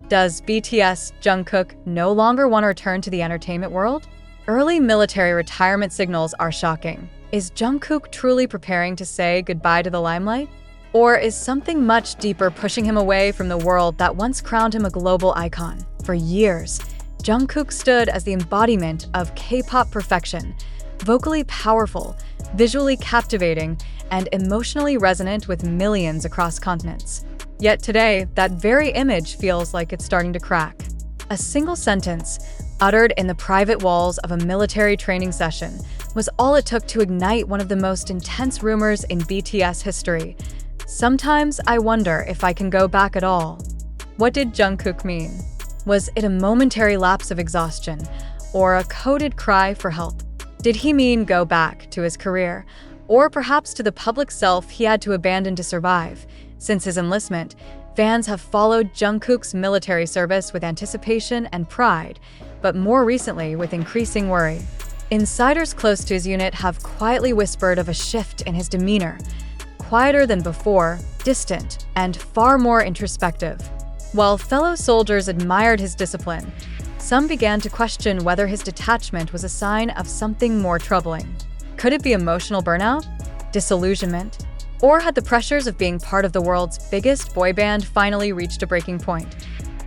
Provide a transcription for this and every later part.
Does BTS Jungkook no longer want to return to the entertainment world? Early military retirement signals are shocking. Is Jungkook truly preparing to say goodbye to the limelight? Or is something much deeper pushing him away from the world that once crowned him a global icon? For years, Jungkook stood as the embodiment of K-pop perfection, vocally powerful, visually captivating, and emotionally resonant with millions across continents. Yet today, that very image feels like it's starting to crack. A single sentence, uttered in the private walls of a military training session, was all it took to ignite one of the most intense rumors in BTS history. Sometimes I wonder if I can go back at all. What did Jungkook mean? Was it a momentary lapse of exhaustion, or a coded cry for help? Did he mean go back to his career, or perhaps to the public self he had to abandon to survive? Since his enlistment, fans have followed Jungkook's military service with anticipation and pride, but more recently with increasing worry. Insiders close to his unit have quietly whispered of a shift in his demeanor, quieter than before, distant, and far more introspective. While fellow soldiers admired his discipline, some began to question whether his detachment was a sign of something more troubling. Could it be emotional burnout, disillusionment, or had the pressures of being part of the world's biggest boy band finally reached a breaking point?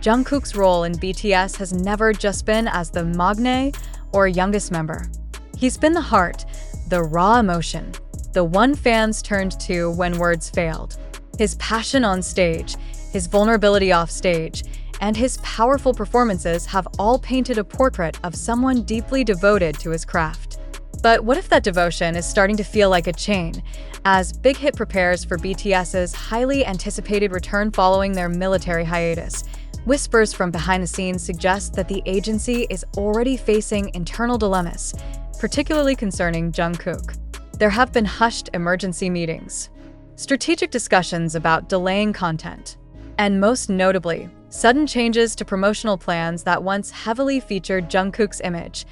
Jungkook's role in BTS has never just been as the maknae or youngest member. He's been the heart, the raw emotion, the one fans turned to when words failed. His passion on stage, his vulnerability off stage, and his powerful performances have all painted a portrait of someone deeply devoted to his craft. But what if that devotion is starting to feel like a chain, as Big Hit prepares for BTS's highly anticipated return following their military hiatus? Whispers from behind the scenes suggest that the agency is already facing internal dilemmas, particularly concerning Jungkook. There have been hushed emergency meetings, strategic discussions about delaying content, and most notably, sudden changes to promotional plans that once heavily featured Jungkook's image.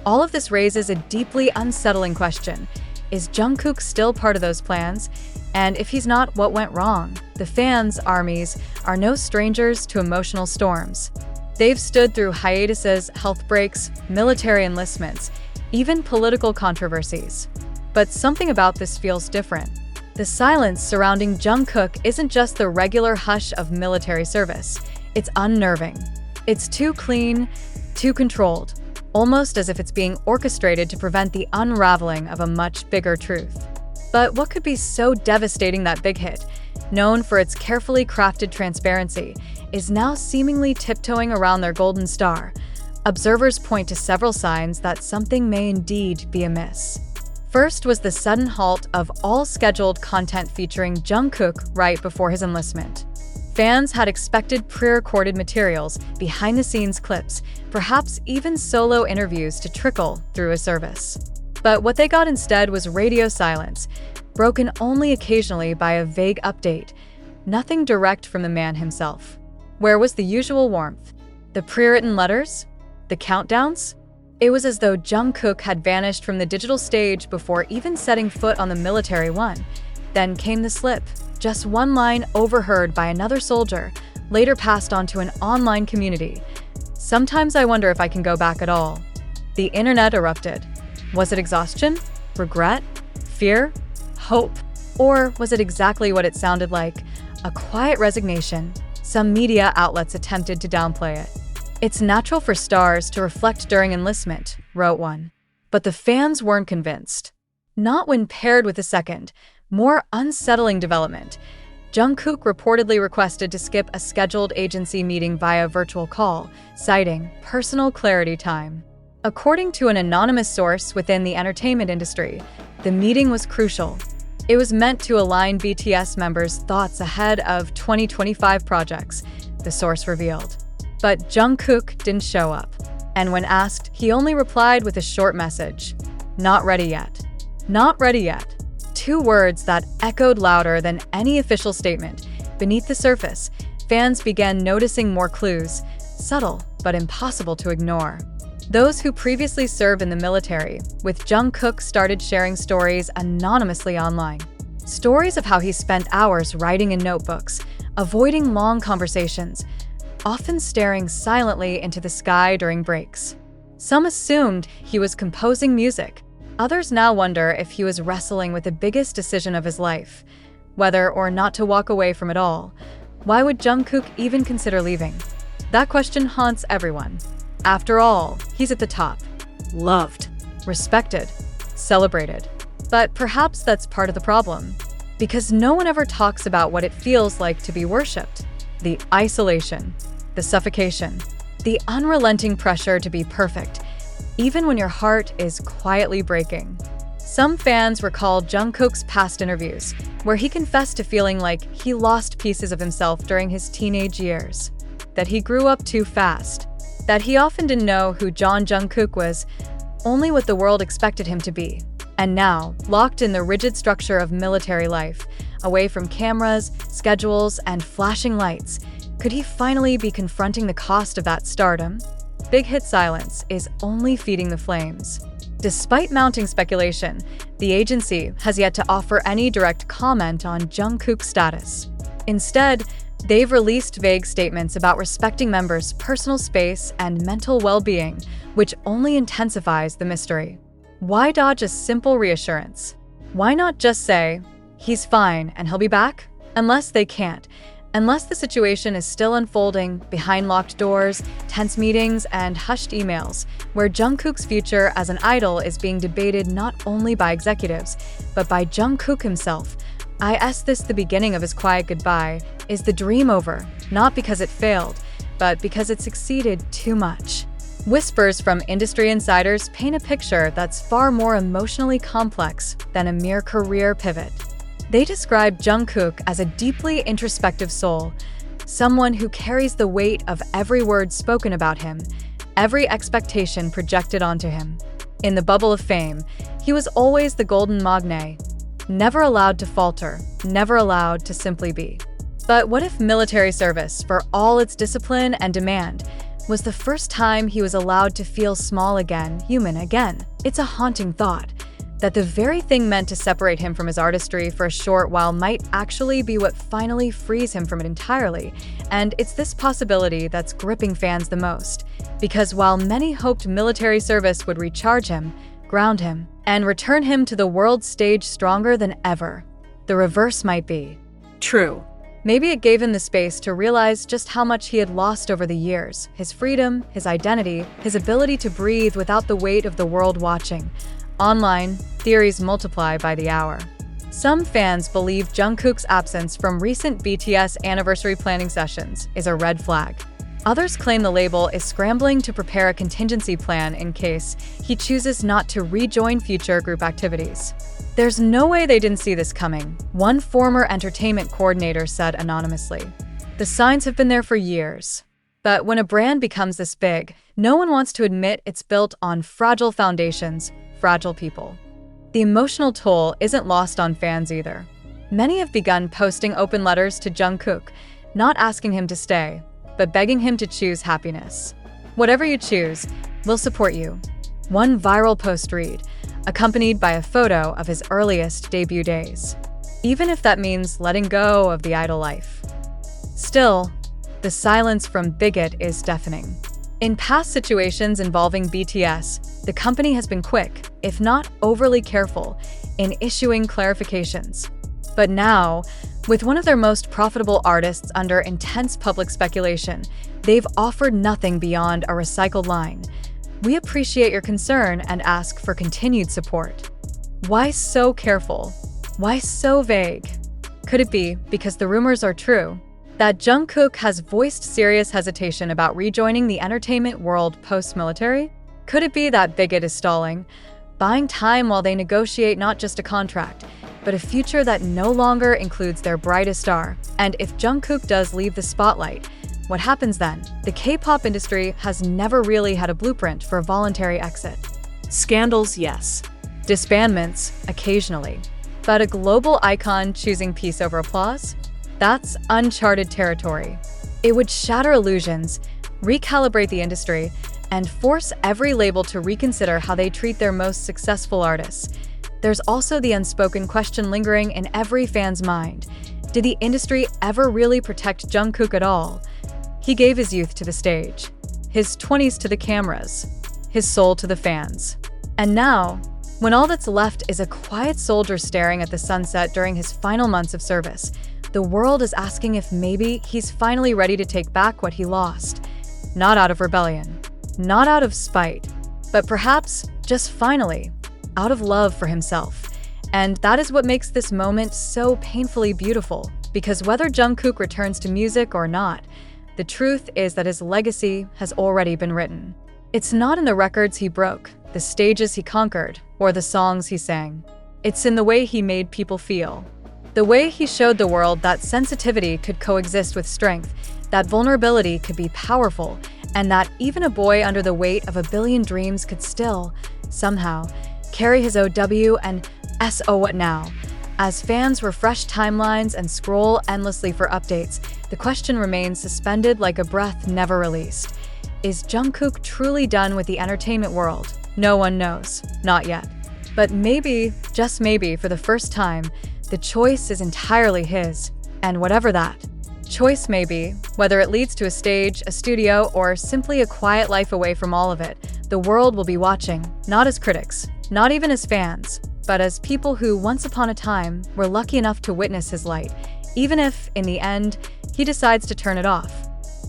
All of this raises a deeply unsettling question. Is Jungkook still part of those plans? And if he's not, what went wrong? The fans' armies are no strangers to emotional storms. They've stood through hiatuses, health breaks, military enlistments, even political controversies. But something about this feels different. The silence surrounding Jungkook isn't just the regular hush of military service. It's unnerving. It's too clean, too controlled, almost as if it's being orchestrated to prevent the unraveling of a much bigger truth. But what could be so devastating that Big Hit, known for its carefully crafted transparency, is now seemingly tiptoeing around their golden star? Observers point to several signs that something may indeed be amiss. First was the sudden halt of all scheduled content featuring Jungkook right before his enlistment. Fans had expected pre-recorded materials, behind-the-scenes clips, perhaps even solo interviews to trickle through a service. But what they got instead was radio silence, broken only occasionally by a vague update, nothing direct from the man himself. Where was the usual warmth? The pre-written letters? The countdowns? It was as though Jungkook had vanished from the digital stage before even setting foot on the military one. Then came the slip, just one line overheard by another soldier, later passed on to an online community. Sometimes I wonder if I can go back at all. The internet erupted. Was it exhaustion? Regret? Fear? Hope? Or was it exactly what it sounded like? A quiet resignation. Some media outlets attempted to downplay it. It's natural for stars to reflect during enlistment, wrote one. But the fans weren't convinced. Not when paired with a second, more unsettling development. Jungkook reportedly requested to skip a scheduled agency meeting via virtual call, citing personal clarity time. According to an anonymous source within the entertainment industry, the meeting was crucial. It was meant to align BTS members' thoughts ahead of 2025 projects, the source revealed. But Jungkook didn't show up. And when asked, he only replied with a short message. Not ready yet. Not ready yet. 2 words that echoed louder than any official statement. Beneath the surface, fans began noticing more clues, subtle but impossible to ignore. Those who previously served in the military, with Jungkook, started sharing stories anonymously online. Stories of how he spent hours writing in notebooks, avoiding long conversations, often staring silently into the sky during breaks. Some assumed he was composing music. Others now wonder if he was wrestling with the biggest decision of his life, whether or not to walk away from it all. Why would Jungkook even consider leaving? That question haunts everyone. After all, he's at the top. Loved, respected, celebrated. But perhaps that's part of the problem. Because no one ever talks about what it feels like to be worshipped. The isolation, the suffocation, the unrelenting pressure to be perfect, even when your heart is quietly breaking. Some fans recall Jungkook's past interviews, where he confessed to feeling like he lost pieces of himself during his teenage years, that he grew up too fast, that he often didn't know who Jungkook was, only what the world expected him to be. And now, locked in the rigid structure of military life, away from cameras, schedules, and flashing lights, could he finally be confronting the cost of that stardom? Big Hit silence is only feeding the flames. Despite mounting speculation, the agency has yet to offer any direct comment on Jungkook's status. Instead, they've released vague statements about respecting members' personal space and mental well-being, which only intensifies the mystery. Why dodge a simple reassurance? Why not just say, he's fine and he'll be back? Unless they can't. Unless the situation is still unfolding behind locked doors, tense meetings, and hushed emails, where Jungkook's future as an idol is being debated not only by executives, but by Jungkook himself. This the beginning of his quiet goodbye. Is the dream over? Not because it failed, but because it succeeded too much. Whispers from industry insiders paint a picture that's far more emotionally complex than a mere career pivot. They describe Jungkook as a deeply introspective soul, someone who carries the weight of every word spoken about him, every expectation projected onto him. In the bubble of fame, he was always the golden magne, never allowed to falter, never allowed to simply be. But what if military service, for all its discipline and demand, was the first time he was allowed to feel small again, human again? It's a haunting thought, that the very thing meant to separate him from his artistry for a short while might actually be what finally frees him from it entirely. And it's this possibility that's gripping fans the most. Because while many hoped military service would recharge him, ground him, and return him to the world stage stronger than ever, the reverse might be true. Maybe it gave him the space to realize just how much he had lost over the years, his freedom, his identity, his ability to breathe without the weight of the world watching. Online, theories multiply by the hour. Some fans believe Jungkook's absence from recent BTS anniversary planning sessions is a red flag. Others claim the label is scrambling to prepare a contingency plan in case he chooses not to rejoin future group activities. There's no way they didn't see this coming, one former entertainment coordinator said anonymously. The signs have been there for years. But when a brand becomes this big, no one wants to admit it's built on fragile foundations, fragile people. The emotional toll isn't lost on fans either. Many have begun posting open letters to Jungkook, not asking him to stay, but begging him to choose happiness. Whatever you choose, we'll support you. One viral post read, accompanied by a photo of his earliest debut days. Even if that means letting go of the idol life. Still, the silence from Bigot is deafening. In past situations involving BTS, the company has been quick, if not overly careful, in issuing clarifications. But now, with one of their most profitable artists under intense public speculation, they've offered nothing beyond a recycled line. We appreciate your concern and ask for continued support. Why so careful? Why so vague? Could it be because the rumors are true? That Jungkook has voiced serious hesitation about rejoining the entertainment world post-military? Could it be that Bigot is stalling, buying time while they negotiate not just a contract, but a future that no longer includes their brightest star? And if Jungkook does leave the spotlight, what happens then? The K-pop industry has never really had a blueprint for a voluntary exit. Scandals, yes. Disbandments, occasionally. But a global icon choosing peace over applause? That's uncharted territory. It would shatter illusions, recalibrate the industry, and force every label to reconsider how they treat their most successful artists. There's also the unspoken question lingering in every fan's mind. Did the industry ever really protect Jungkook at all? He gave his youth to the stage, his 20s to the cameras, his soul to the fans. And now, when all that's left is a quiet soldier staring at the sunset during his final months of service, the world is asking if maybe he's finally ready to take back what he lost. Not out of rebellion, not out of spite, but perhaps, just finally, out of love for himself. And that is what makes this moment so painfully beautiful, because whether Jungkook returns to music or not, the truth is that his legacy has already been written. It's not in the records he broke, the stages he conquered, or the songs he sang. It's in the way he made people feel. The way he showed the world that sensitivity could coexist with strength, that vulnerability could be powerful, and that even a boy under the weight of a billion dreams could still, somehow, carry his OW and SO what now? As fans refresh timelines and scroll endlessly for updates, the question remains suspended like a breath never released. Is Jungkook truly done with the entertainment world? No one knows. Not yet. But maybe, just maybe, for the first time, the choice is entirely his. And whatever that choice may be, whether it leads to a stage, a studio, or simply a quiet life away from all of it, the world will be watching, not as critics, not even as fans, but as people who once upon a time were lucky enough to witness his light, even if, in the end, he decides to turn it off.